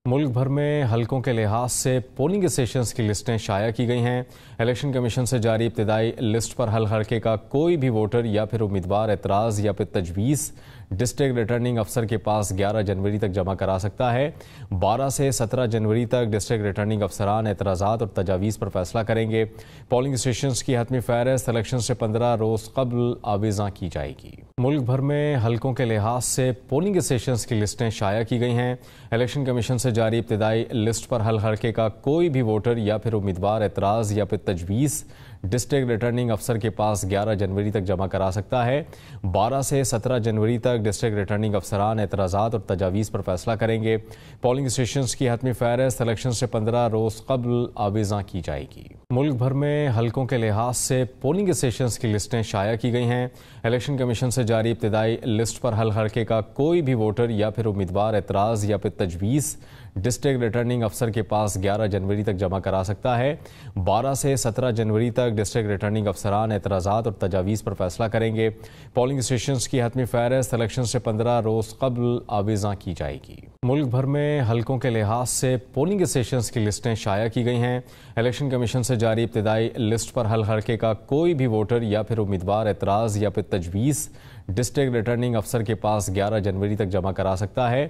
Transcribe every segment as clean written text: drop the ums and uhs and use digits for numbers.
ملک بھر میں حلقوں کے لحاظ سے پولنگ اسٹیشنز کی لسٹیں شائع کی گئی ہیں۔ الیکشن کمیشن سے جاری ابتدائی لسٹ پر ہر حلقے کا کوئی بھی ووٹر یا پھر امیدوار اعتراض یا پھر تجویز ڈسٹرکٹ ریٹرننگ افسر کے پاس 11 جنوری تک جمع کرا سکتا ہے۔ 12 سے 17 جنوری تک ڈسٹرکٹ ریٹرننگ افسران اعتراضات اور تجاویز پر فیصلہ کریں گے۔ پولنگ اسٹیشنز کی حتمی فہرست الیکشن سے 15 روز قبل آویزاں کی جائے گی۔ ملک بھر میں حلقوں کے لحاظ سے پولنگ اسٹیشنز کی لسٹیں شائع کی گئی ہیں۔ الیکشن کمیشن سے جاری ابتدائی لسٹ پر ہر حلقے کا کوئی بھی ووٹر یا پھر امیدوار اعتراض یا پھر تجویز ڈسٹرکٹ ریٹرننگ افسر کے پاس 11 جنوری تک جمع کرا سکتا ہے۔ 12 سے 17 جنوری تک ڈسٹرکٹ ریٹرننگ افسران اعتراضات اور تجاویز پر فیصلہ کریں گے۔ پولنگ اسٹیشنز کی حتمی فہرست الیکشن سے 15 روز قبل آویزاں کی جائے گی۔ ملک بھر میں حلقوں کے لحاظ سے پولنگ اسٹیشنز کی لسٹیں شائع کی گئی ہیں۔ الیکشن کمیشن سے جاری ابتدائی لسٹ پر ہر حلقے کا کوئی بھی ووٹر یا پھر امیدوار اعتراض یا پھر تجویز ڈسٹرکٹ ریٹرننگ افسر کے پاس 11 جنوری تک جمع کرا سکتا ہے۔ 12 سے 17 جنوری تک ڈسٹرکٹ ریٹرننگ افسران اعتراضات اور تجاویز پر فیصلہ کریں گے۔ پولنگ اسٹیشنز کی حتمی فہرست الیکشن سے 15 روز قبل آویزاں کی جائے گی۔ ملک بھر میں حلقوں کے لحاظ سے پولنگ اسٹیشنز کی لسٹیں شائع کی گئی ہیں۔ الیکشن کمیشن سے جاری ابتدائی لسٹ پر ہر حلقے کا کوئی بھی ووٹر یا پھر امیدوار اعتراض یا پھر تجویز ڈسٹرکٹ ریٹرننگ افسر کے پاس 11 جنوری تک جمع کرا سکتا ہے۔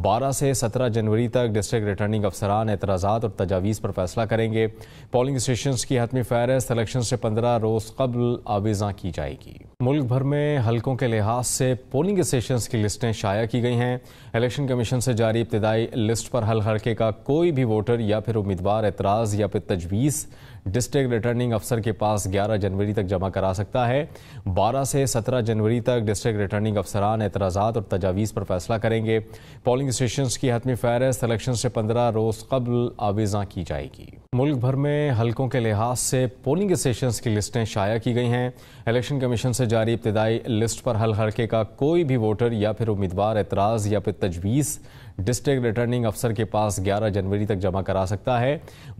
12 سے 17 جنوری تک ڈسٹرکٹ ریٹرننگ افسران اعتراضات اور تجاویز پر فیصلہ کریں گے۔ پولنگ اسٹیشنز کی حتمی فہرست الیکشن سے 15 روز قبل آویزاں کی جائے گی۔ ملک بھر میں حلقوں کے لحاظ سے پولنگ اسٹیشنز کی لسٹیں شائع کی گئی ہیں۔ الیکشن کمیشن سے جاری ابتدائی لسٹ پر ہر حلقے کا کوئی بھی ووٹر یا پھر امیدوار اعتراض یا پھر تجویز ڈسٹرکٹ ریٹرننگ افسر کے پاس 11 جنوری تک جمع کرا سکتا ہے۔ 12 سے 17 جنوری تک ڈسٹرکٹ ریٹرننگ افسران اعتراضات اور تجاویز پر فیصلہ کریں گے۔ پولنگ اسٹیشنز کی حتمی فہرست الیکشن سے 15 روز قبل آویزاں کی جائے گی۔ ملک بھر میں حلقوں کے لحاظ سے پولنگ اسٹیشنز کی لسٹیں شائع کی گئی ہیں۔ الیکشن کمیشن سے جاری ابتدائی لسٹ پر ہر حلقے کا کوئی بھی ووٹر یا پھر امیدوار اعتراض یا پھر تجویز ڈسٹرکٹ ریٹرننگ افسر کے پاس 11 جنوری تک جمع کرا سکتا ہے۔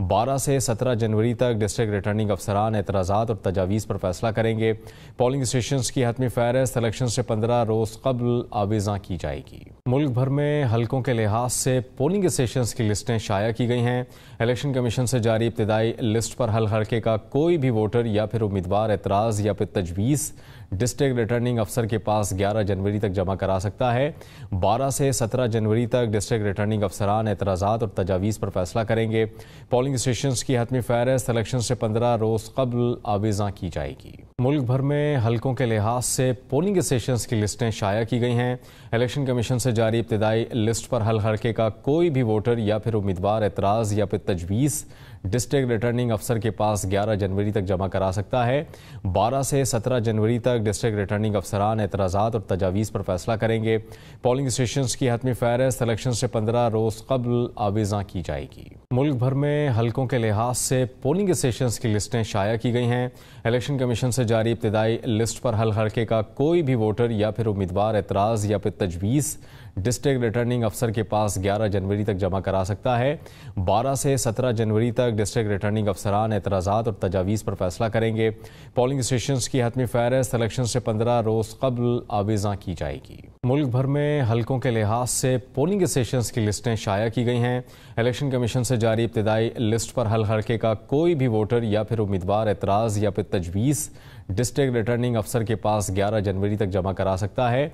12 سے 17 جنوری تک ڈسٹرکٹ ریٹرننگ افسران اعتراضات اور تجاویز پر فیصلہ کریں گے۔ پولنگ اسٹیشنز کی حتمی فہرست الیکشن سے 15 روز قبل آویزاں کی جائے گی۔ ملک بھر میں حلقوں کے لحاظ سے پولنگ اسٹیشنز کی لسٹیں شائع کی گئی ہیں۔ الیکشن کمیشن سے جاری ابتدائی لسٹ پر ہر حلقے کا کوئی بھی ووٹر یا پھر امیدوار اعتراض یا پھر تجویز ڈسٹرکٹ ریٹرننگ افسر کے پاس 11 جنوری تک جمع کرا سکتا ہے۔ 12 سے 17 جنوری تک ڈسٹرکٹ ریٹرننگ افسران اعتراضات اور تجاویز پر فیصلہ کریں گے۔ پولنگ اسٹیشنز کی حتمی فہرست الیکشن سے 15 روز قبل آویزاں کی جائے گی۔ ملک بھر میں حلقوں کے لحاظ سے پولنگ اسٹیشنز کی لسٹیں شائع کی گئی ہیں۔ الیکشن کمیشن سے جاری ابتدائی لسٹ پر ہر حلقے کا کوئی بھی ووٹر یا پھر امیدوار اعتراض یا پھر تجویز ڈسٹرکٹ ریٹرننگ افسر کے پاس 11 جنوری تک جمع کرا سکتا ہے۔ 12 سے 17 جنوری تک ڈسٹرکٹ ریٹرننگ افسران اعتراضات اور تجاویز پر فیصلہ کریں گے۔ پولنگ اسٹیشنز کی حتمی فہرست الیکشن سے 15 روز قبل آویزاں کی جائے گی۔ ملک بھر میں حلقوں کے لحاظ سے پولنگ اسٹیشنز کی لسٹیں شائع کی گئی ہیں۔ الیکشن کمیشن سے جاری ابتدائی لسٹ پر ہر حلقے کا کوئی بھی ووٹر یا پھر امیدوار اعتراض یا پھر تجویز ڈسٹرکٹ ریٹرننگ افسر کے پاس 11 جنوری تک جمع کرا سکتا ہے۔ 12 سے 17 جنوری تک ڈسٹرکٹ ریٹرننگ افسران اعتراضات اور تجاویز پر فیصلہ کریں گے۔ پولنگ اسٹیشنز کی حتمی فہرست الیکشن سے 15 روز قبل آویزاں کی جائے گی۔ ملک بھر میں حلقوں کے لحاظ سے پولنگ اسٹیشنز کی لسٹیں شائع کی گئی ہیں۔ الیکشن کمیشن سے جاری ابتدائی لسٹ پر ہر حلقے کا کوئی بھی ووٹر یا پھر امیدوار اعتراض یا پھر تجویز ڈسٹرکٹ ریٹرننگ افسر کے پاس 11 جنوری تک جمع کرا سکتا ہے۔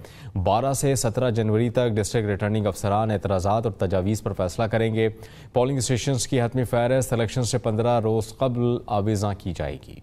12 سے 17 جنوری تک ڈسٹرکٹ ریٹرننگ افسران اعتراضات اور تجاویز پر فیصلہ کریں گے۔ پولنگ اسٹیشنز کی حتمی فہرست الیکشن سے 15 روز قبل آویزاں کی جائے گی۔